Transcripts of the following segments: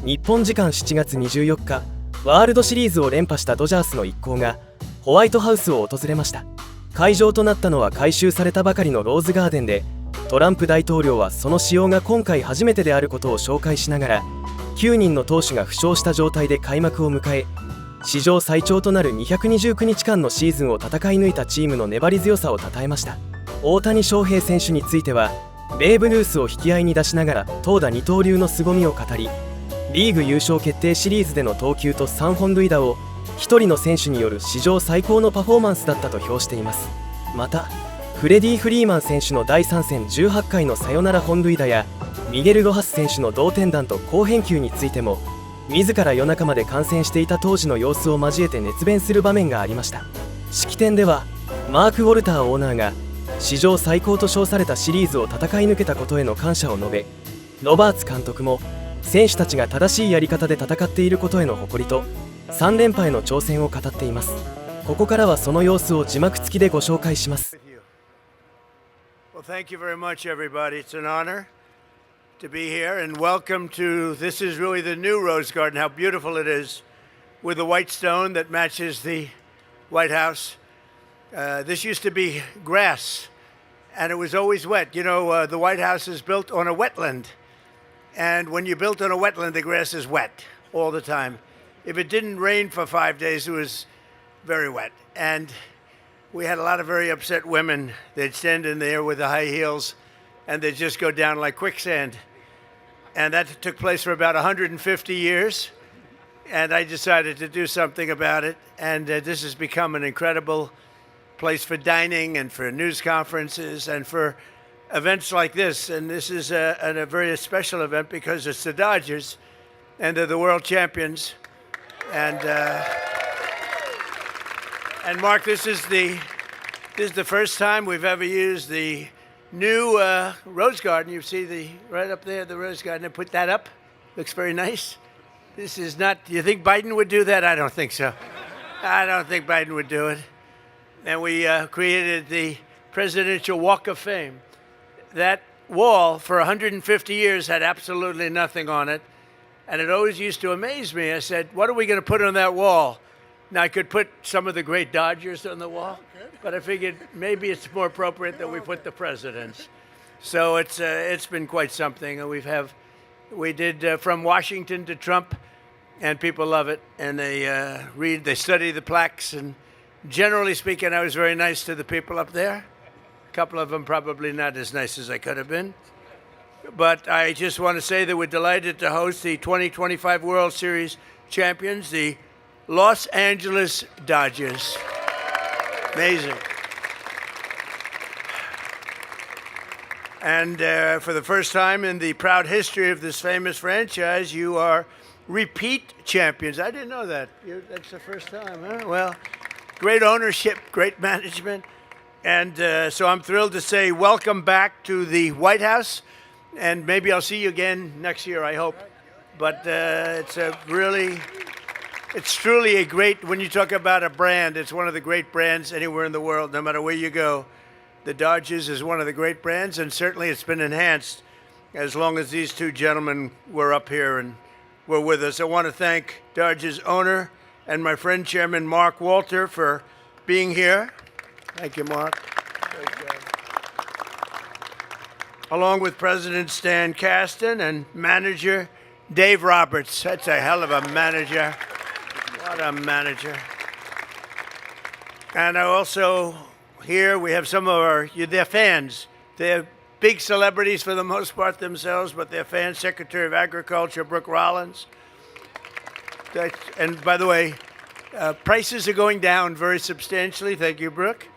日本時間7月24日、ワールドシリーズを連覇したドジャースの一行がホワイトハウスを訪れました。会場となったのは改修されたばかりのローズガーデンで、トランプ大統領はその使用が今回初めてであることを紹介しながら、9人の投手が負傷した状態で開幕を迎え、史上最長となる229日間のシーズンを戦い抜いたチームの粘り強さを称えました。大谷翔平選手については、ベーブ・ルースを引き合いに出しながら投打二刀流の凄みを語り、リーグ優勝決定シリーズでの投球と3本塁打を1人の選手による史上最高のパフォーマンスだったと評しています。またフレディ・フリーマン選手の第3戦18回のサヨナラ本塁打やミゲル・ロハス選手の同点弾と好返球についても、自ら夜中まで観戦していた当時の様子を交えて熱弁する場面がありました。式典ではマーク・ウォルターオーナーが史上最高と称されたシリーズを戦い抜けたことへの感謝を述べ、ロバーツ監督も選手たちが正しいやり方で戦っていることへの誇りと3連覇への挑戦を語っています。ここからはその様子を字幕付きでご紹介します。Well, thank you very much, everybody. It's an honor to be here, and welcome to, this is really the new Rose Garden, how beautiful it is, with the white stone that matches the White House. This used to be grass, and it was always wet. You know, the White House is built on a wetland, and when you're built on a wetland, the grass is wet all the time. If it didn't rain for 5 days, it was very wet, and we had a lot of very upset women. They'd stand in there with the high heels, and they'd just go down like quicksand. And that took place for about 150 years, and I decided to do something about it. And this has become an incredible place for dining and for news conferences and for events like this. And this is a very special event because it's the Dodgers, and they're the world champions. And Mark, this is the first time we've ever used the new Rose Garden. You see right up there, the Rose Garden. I put that up. Looks very nice. This is not. Do you think Biden would do that? I don't think so. I don't think Biden would do it. And we created the Presidential Walk of Fame. That wall for 150 years had absolutely nothing on it, and it always used to amaze me. I said, "What are we going to put on that wall?" Now, I could put some of the great Dodgers on the wall, but I figured maybe it's more appropriate that we put the presidents. So it's been quite something. We did from Washington to Trump, and people love it, and they study the plaques, and generally speaking, I was very nice to the people up there. A couple of them probably not as nice as I could have been. But I just want to say that we're delighted to host the 2025 World Series champions, the Los Angeles Dodgers. Amazing. And for the first time in the proud history of this famous franchise, you are repeat champions. I didn't know that. That's the first time, huh? Well, great ownership, great management. And so I'm thrilled to say welcome back to the White House. And maybe I'll see you again next year, I hope. But it's truly a great, when you talk about a brand, it's one of the great brands anywhere in the world, no matter where you go. The Dodgers is one of the great brands, and certainly it's been enhanced as long as these two gentlemen were up here and were with us. I want to thank Dodgers owner and my friend Chairman Mark Walter for being here. Thank you, Mark. Along with President Stan Kasten and manager Dave Roberts. That's a hell of a manager. What a manager. And I also, here we have some of their fans. They're big celebrities for the most part themselves, but they're fans. Secretary of Agriculture, Brooke Rollins. And by the way, prices are going down very substantially. Thank you, Brooke.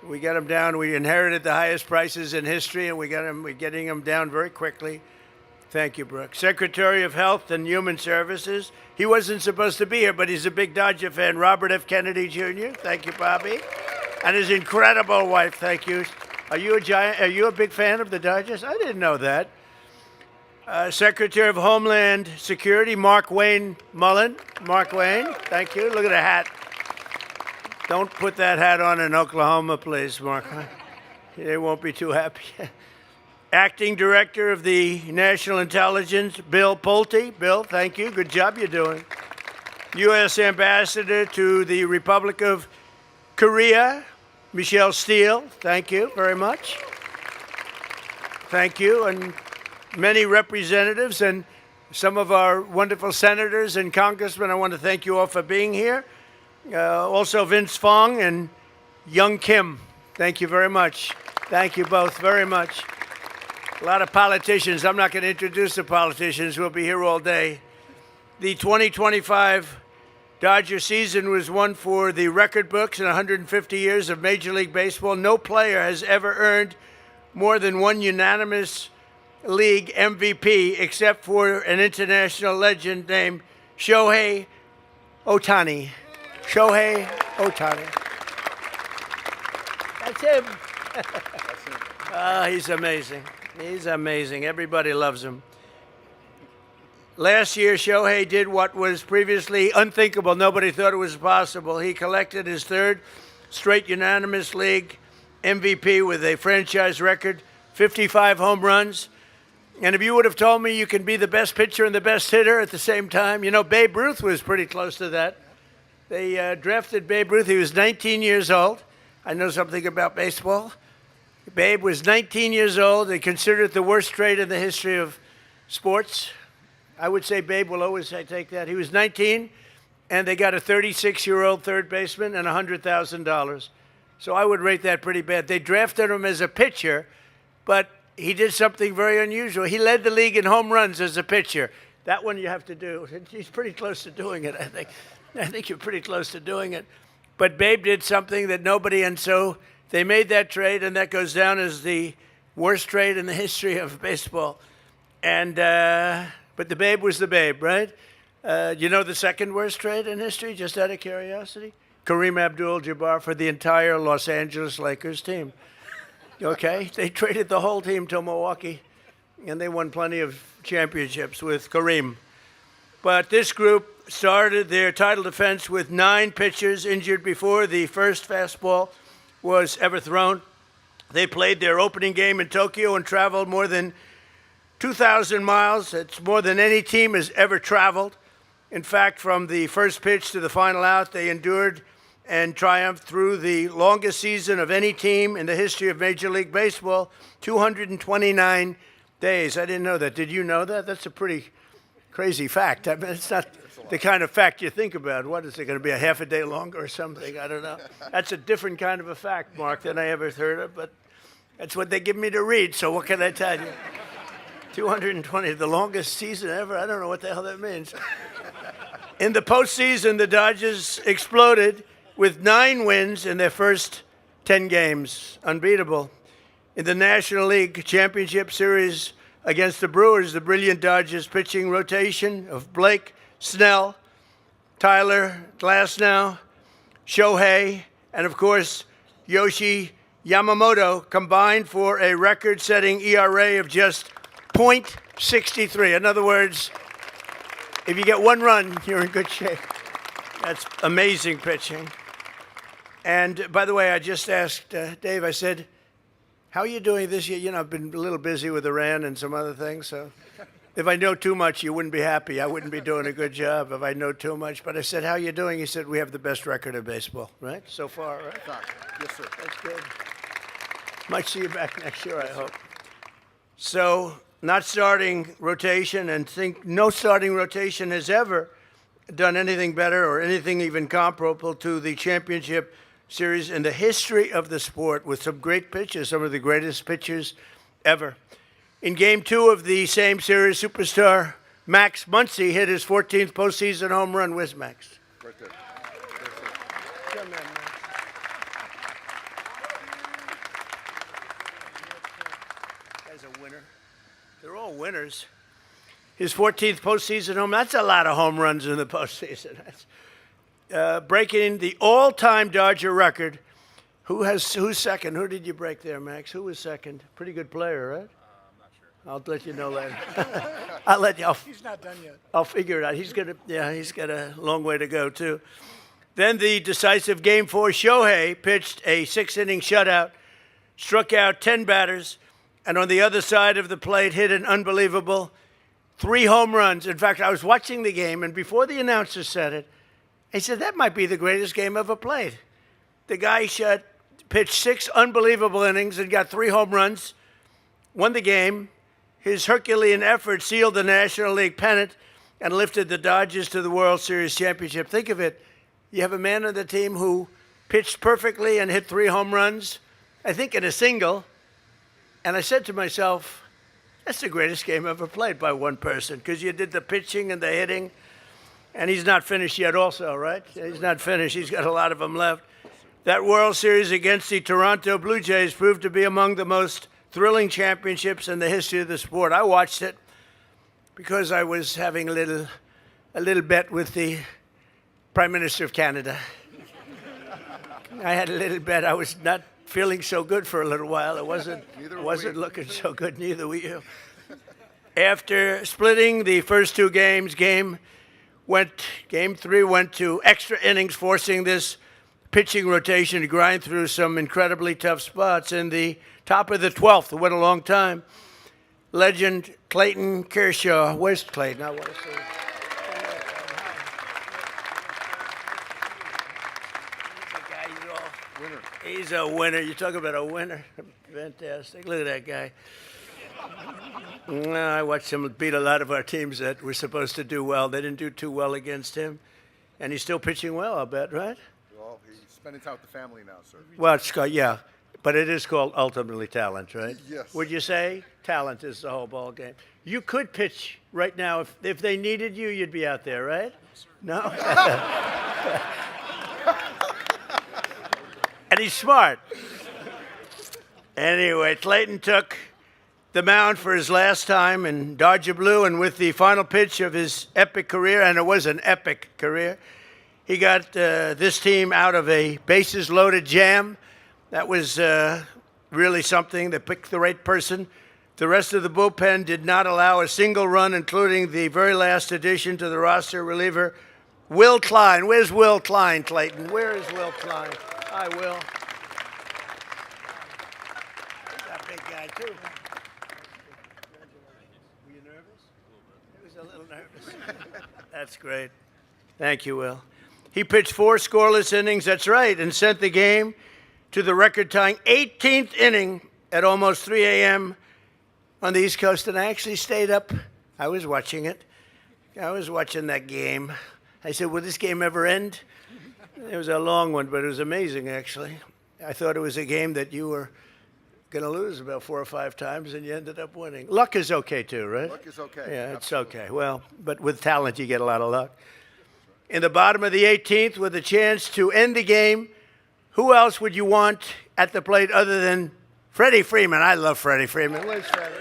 We got them down. We inherited the highest prices in history, and we're getting them down very quickly. Thank you, Brooke. Secretary of Health and Human Services. He wasn't supposed to be here, but he's a big Dodger fan. Robert F. Kennedy, Jr. Thank you, Bobby. And his incredible wife. Thank you. Are you a big fan of the Dodgers? I didn't know that. Secretary of Homeland Security, Mark Wayne Mullen. Mark Wayne, thank you. Look at the hat. Don't put that hat on in Oklahoma, please, Mark. They won't be too happy. Acting Director of the National Intelligence, Bill Pulte. Bill, thank you. Good job you're doing. U.S. Ambassador to the Republic of Korea, Michelle Steele. Thank you very much. Thank you. And many representatives and some of our wonderful senators and congressmen, I want to thank you all for being here. Also Vince Fong and Young Kim. Thank you very much. Thank you both very much. A lot of politicians. I'm not going to introduce the politicians. We'll be here all day. The 2025 Dodger season was one for the record books in 150 years of Major League Baseball. No player has ever earned more than one unanimous league MVP except for an international legend named Shohei Ohtani. Shohei Ohtani. That's him. He's amazing. He's amazing. Everybody loves him. Last year, Shohei did what was previously unthinkable. Nobody thought it was possible. He collected his third straight unanimous league MVP with a franchise record, 55 home runs. And if you would have told me you can be the best pitcher and the best hitter at the same time, you know, Babe Ruth was pretty close to that. They drafted Babe Ruth. He was 19 years old. I know something about baseball. Babe was 19 years old. They considered it the worst trade in the history of sports. I would say Babe will always take that. He was 19, and they got a 36-year-old third baseman and $100,000. So I would rate that pretty bad. They drafted him as a pitcher, but he did something very unusual. He led the league in home runs as a pitcher. That one you have to do. He's pretty close to doing it, I think. I think you're pretty close to doing it. But Babe did something that nobody, and so they made that trade, and that goes down as the worst trade in the history of baseball. And but the Babe was the Babe, right? You know the second worst trade in history, just out of curiosity? Kareem Abdul-Jabbar for the entire Los Angeles Lakers team. Okay? They traded the whole team to Milwaukee, and they won plenty of championships with Kareem. But this group started their title defense with 9 pitchers injured before the first fastball was ever thrown. They played their opening game in Tokyo and traveled more than 2,000 miles. It's more than any team has ever traveled. In fact, from the first pitch to the final out, they endured and triumphed through the longest season of any team in the history of Major League Baseball, 229 days. I didn't know that. Did you know that? That's a pretty crazy fact. I mean, it's not the kind of fact you think about. What is it going to be, a half a day longer or something? I don't know. That's a different kind of a fact, Mark, than I ever heard of, but that's what they give me to read, so what can I tell you? 220, the longest season ever? I don't know what the hell that means. In the postseason, the Dodgers exploded with 9 wins in their first 10 games. Unbeatable. In the National League Championship Series against the Brewers, the brilliant Dodgers pitching rotation of Blake Snell, Tyler Glasnow, Shohei, and of course, Yoshi Yamamoto combined for a record-setting ERA of just .63. In other words, if you get 1 run, you're in good shape. That's amazing pitching. And by the way, I just asked Dave, I said, how are you doing this year? You know, I've been a little busy with Iran and some other things, so if I know too much, you wouldn't be happy. I wouldn't be doing a good job if I know too much. But I said, how are you doing? He said, we have the best record in baseball, right? So far, right? Yes, sir. That's good. Might see you back next year, I hope. So, not starting rotation, and think no starting rotation has ever done anything better or anything even comparable to the championship series in the history of the sport, with some great pitchers, some of the greatest pitchers ever. In Game 2 of the same series, superstar Max Muncy hit his 14th postseason home run. Where's Max? Right there. Come on, Max. Guy's a winner. They're all winners. His 14th postseason home, that's a lot of home runs in the postseason. That's breaking the all-time Dodger record. Who's second? Who did you break there, Max? Who was second? Pretty good player, right? I'm not sure. I'll let you know later. I'll let you. He's not done yet. I'll figure it out. He's got a long way to go too. Then the decisive Game 4, Shohei pitched a 6-inning shutout, struck out 10 batters, and on the other side of the plate hit an unbelievable 3 home runs. In fact, I was watching the game, and before the announcer said it, he said, that might be the greatest game ever played. The guy pitched 6 unbelievable innings and got 3 home runs, won the game. His Herculean effort sealed the National League pennant and lifted the Dodgers to the World Series championship. Think of it. You have a man on the team who pitched perfectly and hit 3 home runs, I think in a single. And I said to myself, that's the greatest game ever played by one person, because you did the pitching and the hitting. And he's not finished yet also, right? He's not finished. He's got a lot of them left. That World Series against the Toronto Blue Jays proved to be among the most thrilling championships in the history of the sport. I watched it because I was having a little bet with the Prime Minister of Canada. I had a little bet. I was not feeling so good for a little while. It wasn't looking so good, neither were you. After splitting the first 2 games, Game 3 went to extra innings, forcing this pitching rotation to grind through some incredibly tough spots. In the top of the 12th, it went a long time. Legend Clayton Kershaw. Where's Clayton? I want to see. He's a winner. You talk about a winner. Fantastic. Look at that guy. I watched him beat a lot of our teams that were supposed to do well. They didn't do too well against him. And he's still pitching well, I'll bet, right? Well, he's spending time with the family now, sir. Well, it's called, yeah. But it is called ultimately talent, right? Yes. Would you say talent is the whole ball game? You could pitch right now. If they needed you, you'd be out there, right? No? And he's smart. Anyway, Clayton took the mound for his last time in Dodger blue, and with the final pitch of his epic career, and it was an epic career, he got this team out of a bases-loaded jam. That was really something. They picked the right person. The rest of the bullpen did not allow a single run, including the very last addition to the roster, reliever Will Klein. Where's Will Klein, Clayton? Where is Will Klein? Hi, Will. He's a big guy, too. Were you nervous? He was a little nervous. That's great. Thank you, Will. He pitched 4 scoreless innings, that's right, and sent the game to the record-tying 18th inning at almost 3 a.m. on the East Coast, and I actually stayed up. I was watching it. I was watching that game. I said, will this game ever end? It was a long one, but it was amazing, actually. I thought it was a game that you were going to lose about 4 or 5 times, and you ended up winning. Luck is okay, too, right? Luck is okay. Yeah, it's Absolutely. okay. Well, but with talent, you get a lot of luck. In the bottom of the 18th, with a chance to end the game, who else would you want at the plate other than Freddie Freeman? I love Freddie Freeman. Where's Freddie?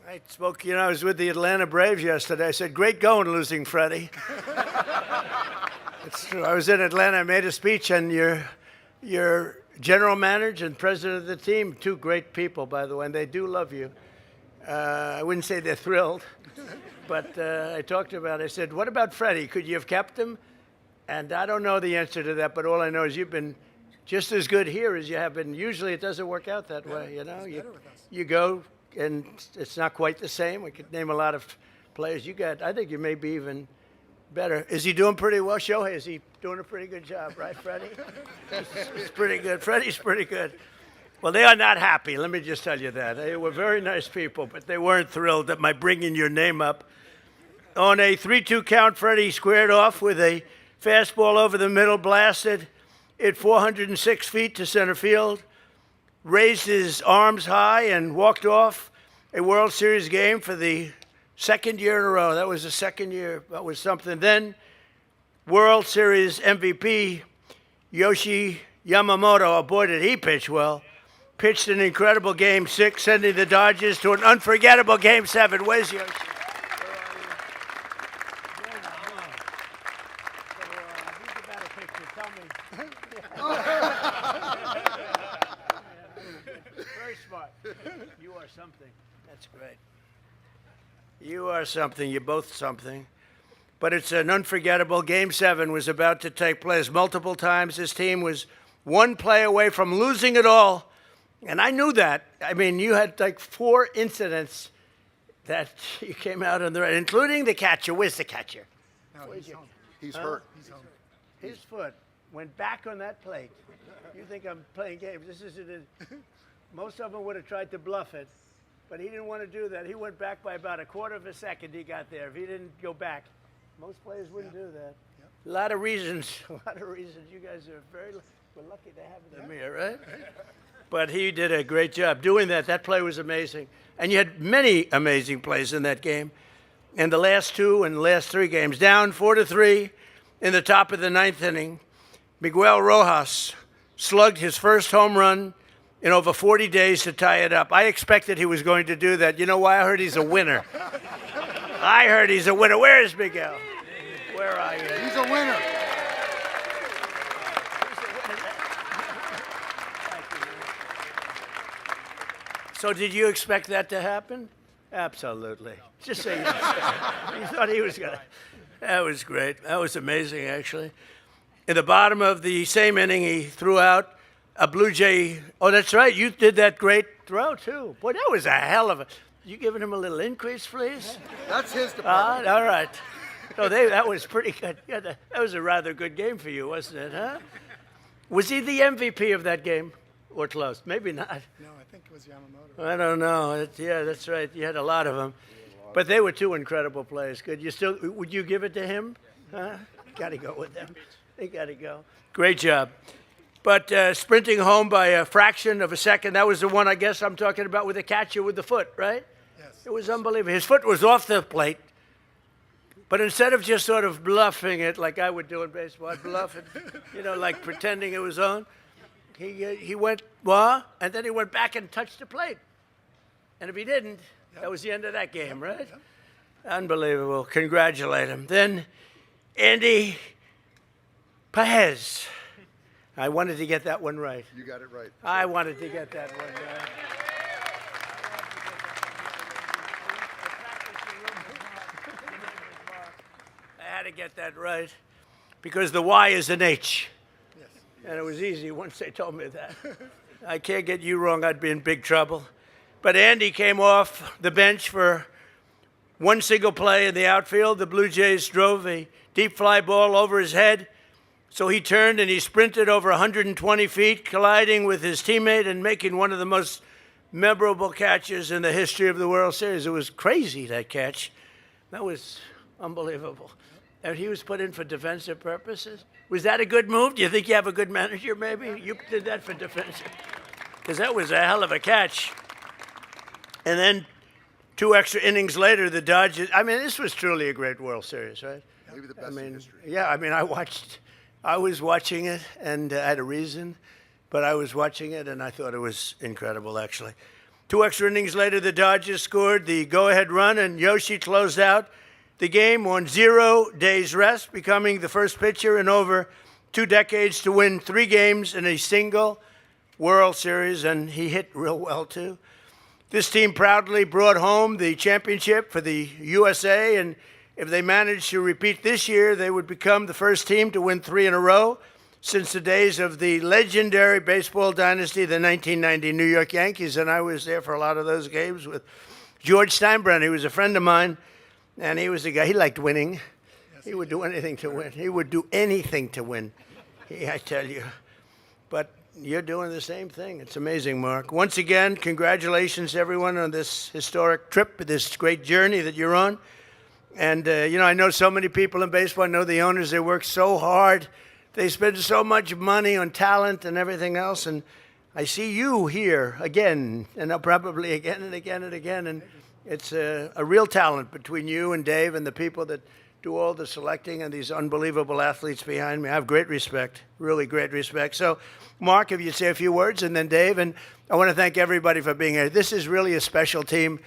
I spoke, I was with the Atlanta Braves yesterday. I said, great going, losing Freddie. It's true. I was in Atlanta. I made a speech, and your general manager and president of the team, 2 great people, by the way, and they do love you. I wouldn't say they're thrilled, but I talked about it. I said, what about Freddie? Could you have kept him? And I don't know the answer to that, but all I know is you've been just as good here as you have been. Usually it doesn't work out that way, You go, and it's not quite the same. We could name a lot of players you got. I think you may be even better. Is he doing pretty well? Shohei, is he doing a pretty good job, right, Freddie? It's pretty good. Freddie's pretty good. Well, they are not happy. Let me just tell you that. They were very nice people, but they weren't thrilled at my bringing your name up. On a 3-2 count, Freddie squared off with a fastball over the middle, blasted it 406 feet to center field, raised his arms high, and walked off a World Series game for the 2nd year in a row. That was the 2nd year. That was something. Then World Series MVP Yoshi Yamamoto, oh boy, did he pitch well. Pitched an incredible Game 6, sending the Dodgers to an unforgettable Game 7. Where's Yoshi? Very smart. You are something. That's great. You are something. You're both something. but it's an unforgettable. Game 7 was about to take place multiple times. His team was one play away from losing it all, and I knew that. I mean, you had like 4 incidents that you came out on the right, including the catcher. Where's the catcher? No, he's hurt. He's home. His foot went back on that plate. You think I'm playing games? This isn't it. Most of them would have tried to bluff it, but he didn't want to do that. He went back by about a quarter of a second. He got there. If he didn't go back, most players wouldn't do that. A lot of reasons. A lot of reasons. You guys are we're lucky to have them here, right? But he did a great job doing that. That play was amazing. And you had many amazing plays in that game. And the last 2 and the last 3 games, down 4-3 in the top of the 9th inning, Miguel Rojas slugged his first home run in over 40 days to tie it up. I expected he was going to do that. You know why? I heard he's a winner. I heard he's a winner. Where is Miguel? Where are you? He's a winner. So did you expect that to happen? Absolutely. Just say you thought he was going to. That was great. That was amazing, actually. In the bottom of the same inning, he threw out a Blue Jay. Oh, that's right. You did that great throw, too. Boy, that was a hell of a. You giving him a little increase, please? That's his department. All right. So that was pretty good. Yeah, that was a rather good game for you, wasn't it, huh? Was he the MVP of that game? Or close? Maybe not. No, I think it was Yamamoto. I don't know. Yeah, that's right. You had a lot of them. But they were 2 incredible plays. Good. Would you give it to him? Huh? Got to go with them. They got to go. Great job. But sprinting home by a fraction of a second, that was the one I guess I'm talking about with the catcher with the foot, right? Yes. It was unbelievable. His foot was off the plate. But instead of just sort of bluffing it like I would do in baseball, I'd bluff it, like pretending it was on. He went, and then he went back and touched the plate. And if he didn't, that was the end of that game, right? Unbelievable. Congratulate him. Then Andy Paez. I wanted to get that one right. You got it right. I wanted to get that one right. I had to get that right because the Y is an H. Yes. And it was easy once they told me that. I can't get you wrong. I'd be in big trouble. But Andy came off the bench for one single play in the outfield. The Blue Jays drove a deep fly ball over his head. So he turned and he sprinted over 120 feet, colliding with his teammate and making one of the most memorable catches in the history of the World Series. It was crazy, that catch. That was unbelievable. And he was put in for defensive purposes. Was that a good move? Do you think you have a good manager, maybe? You did that for defensive. Because that was a hell of a catch. And then 2 extra innings later, the Dodgers. I mean, this was truly a great World Series, right? Maybe the best in history. Yeah, I mean, I was watching it, and I had a reason, but I was watching it, and I thought it was incredible, actually. 2 extra innings later, the Dodgers scored the go-ahead run, and Yoshi closed out the game on 0 days rest, becoming the first pitcher in over 2 decades to win 3 games in a single World Series, and he hit real well, too. This team proudly brought home the championship for the USA, and if they managed to repeat this year, they would become the first team to win 3 in a row since the days of the legendary baseball dynasty, the 1990 New York Yankees, and I was there for a lot of those games with George Steinbrenner. He was a friend of mine, and he was a guy, he liked winning. Yes, He would do anything to win. He would do anything to win, I tell you. But you're doing the same thing. It's amazing, Mark. Once again, congratulations, everyone, on this historic trip, this great journey that you're on. And, I know so many people in baseball. I know the owners, they work so hard. They spend so much money on talent and everything else. And I see you here again, and probably again and again and again. And it's a real talent between you and Dave and the people that do all the selecting and these unbelievable athletes behind me. I have great respect, really great respect. So, Mark, if you'd say a few words, and then Dave. And I want to thank everybody for being here. This is really a special team.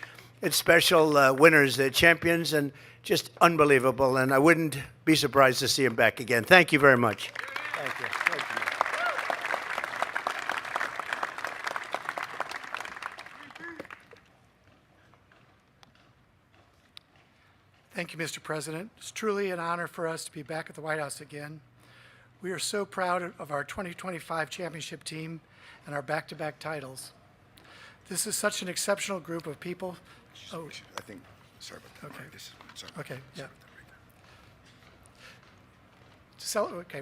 It's special winners. They're champions and just unbelievable. And I wouldn't be surprised to see them back again. Thank you very much. Thank you. Thank you. Thank you, Mr. President. It's truly an honor for us to be back at the White House again. We are so proud of our 2025 championship team and our back-to-back titles. This is such an exceptional group of people. Oh, I think, sorry about that. Okay. Sorry. okay, yeah. Okay.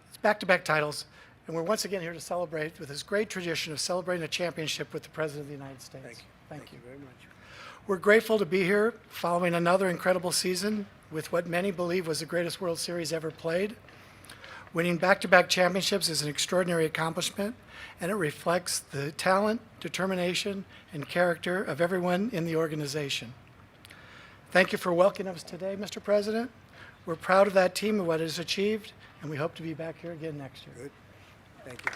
It's back-to-back titles, and we're once again here to celebrate with this great tradition of celebrating a championship with the President of the United States. Thank you. Thank you very much. We're grateful to be here following another incredible season with what many believe was the greatest World Series ever played. Winning back-to-back championships is an extraordinary accomplishment, and it reflects the talent, determination, and character of everyone in the organization. Thank you for welcoming us today, Mr. President. We're proud of that team and what it has achieved, and we hope to be back here again next year. Good. Thank you.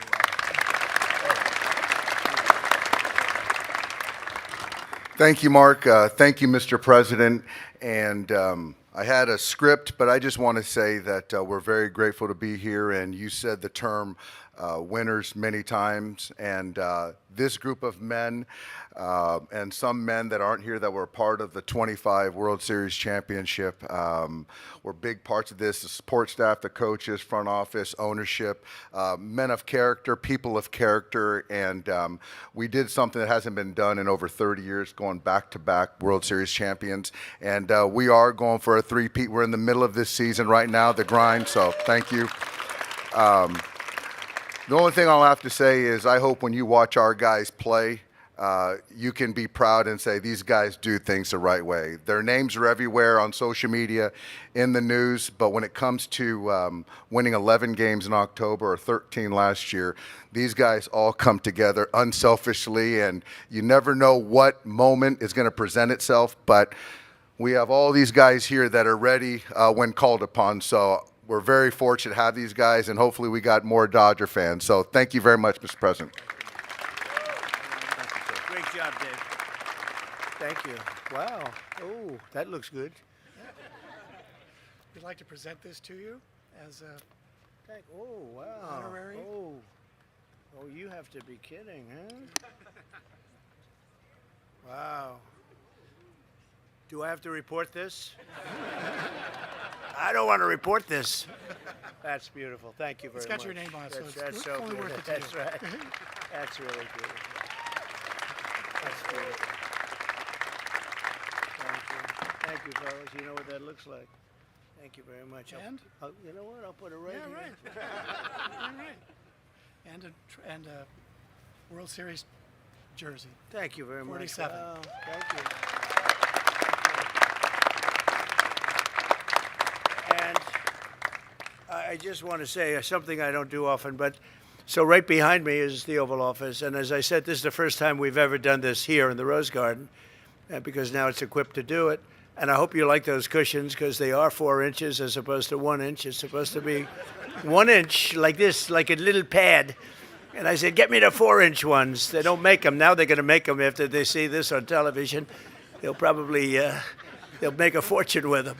Thank you, Mark. Thank you, Mr. President. And I had a script, but I just want to say that we're very grateful to be here. And you said the term winners many times. And this group of men and some men that aren't here that were part of the 25 World Series championship were big parts of this. The support staff, the coaches, front office, ownership, men of character, people of character. And we did something that hasn't been done in over 30 years, going back-to-back World Series champions. And we are going for a three-peat. We're in the middle of this season right now, the grind, so thank you. The only thing I'll have to say is I hope when you watch our guys play, you can be proud and say these guys do things the right way. Their names are everywhere on social media, in the news, but when it comes to winning 11 games in October or 13 last year, these guys all come together unselfishly, and you never know what moment is going to present itself, but we have all these guys here that are ready when called upon, so we're very fortunate to have these guys, and hopefully we got more Dodger fans. So thank you very much, Mr. President. Great job, Dave. Thank you. Wow. Oh, that looks good. We'd like to present this to you as a Oh, wow. Honorary. Oh, you have to be kidding, huh? Wow. Do I have to report this? I don't want to report this. That's beautiful. Thank you very much. It's got your name on it, so That's it's so only good. worth it to That's you. right. That's really beautiful. That's beautiful. Thank you. Thank you, fellas. You know what that looks like. Thank you very much. And? You know what? I'll put it right Yeah, here. right. All right. And a World Series jersey. Thank you very much. 47. Wow. Thank you. And I just want to say something I don't do often, but so right behind me is the Oval Office. And as I said, this is the first time we've ever done this here in the Rose Garden because now it's equipped to do it. And I hope you like those cushions because they are 4 inches as opposed to 1 inch. It's supposed to be 1 inch like this, like a little pad. And I said, get me the 4-inch ones. They don't make them. Now they're going to make them after they see this on television. They'll probably they'll make a fortune with them.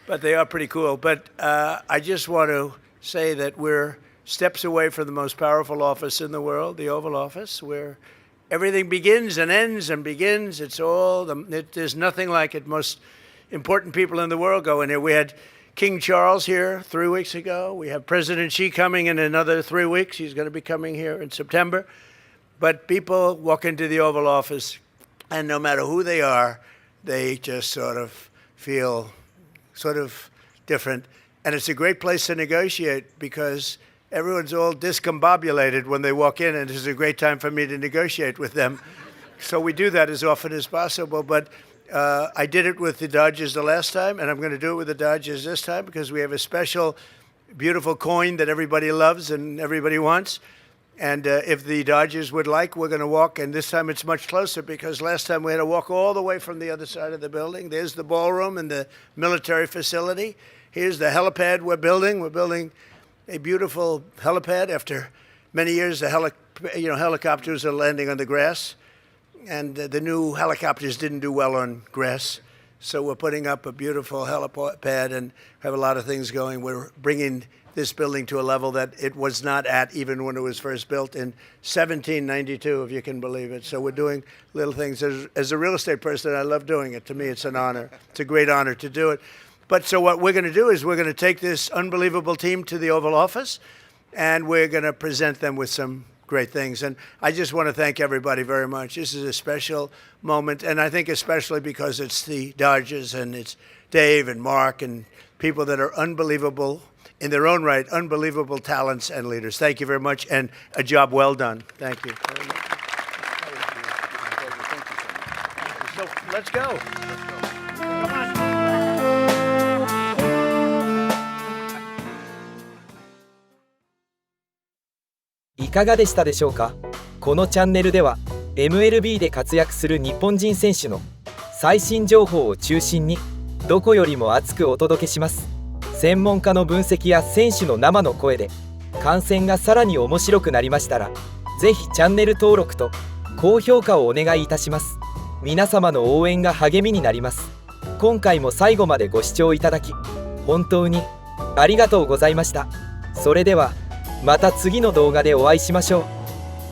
But they are pretty cool. But I just want to say that we're steps away from the most powerful office in the world, the Oval Office, where everything begins and ends and begins. It's all, there's nothing like it. Most important people in the world go in here. We had King Charles here 3 weeks ago. We have President Xi coming in another 3 weeks. He's going to be coming here in September. But people walk into the Oval Office, and no matter who they are, they just sort of feel sort of different. And it's a great place to negotiate because everyone's all discombobulated when they walk in, and this is a great time for me to negotiate with them. So we do that as often as possible. But I did it with the Dodgers the last time, and I'm going to do it with the Dodgers this time because we have a special, beautiful coin that everybody loves and everybody wants. And if the Dodgers would like, we're going to walk, and this time it's much closer because last time we had to walk all the way from the other side of the building. There's the ballroom and the military facility. Here's the helipad we're building. We're building a beautiful helipad after many years. The helicopters are landing on the grass. And the new helicopters didn't do well on grass. So we're putting up a beautiful helipad and have a lot of things going. We're bringing this building to a level that it was not at even when it was first built in 1792, if you can believe it. So we're doing little things. As a real estate person, I love doing it. To me, it's an honor. It's a great honor to do it. But so what we're going to do is we're going to take this unbelievable team to the Oval Office, and we're going to present them with some great things. And I just want to thank everybody very much. This is a special moment, and I think especially because it's the Dodgers and it's Dave and Mark and people that are unbelievable in their own right, unbelievable talents and leaders. Thank you very much, and a job well done. Thank you. So let's go. Come on. いかがでしたでしょうか。このチャンネルでは MLB で活躍する日本人選手の最新情報を中心にどこよりも熱くお届けします。専門家の分析や選手の生の声で観戦がさらに面白くなりましたら、ぜひチャンネル登録と高評価をお願いいたします。皆様の応援が励みになります。今回も最後までご視聴いただき本当にありがとうございました。それではまた次の動画でお会いしましょう。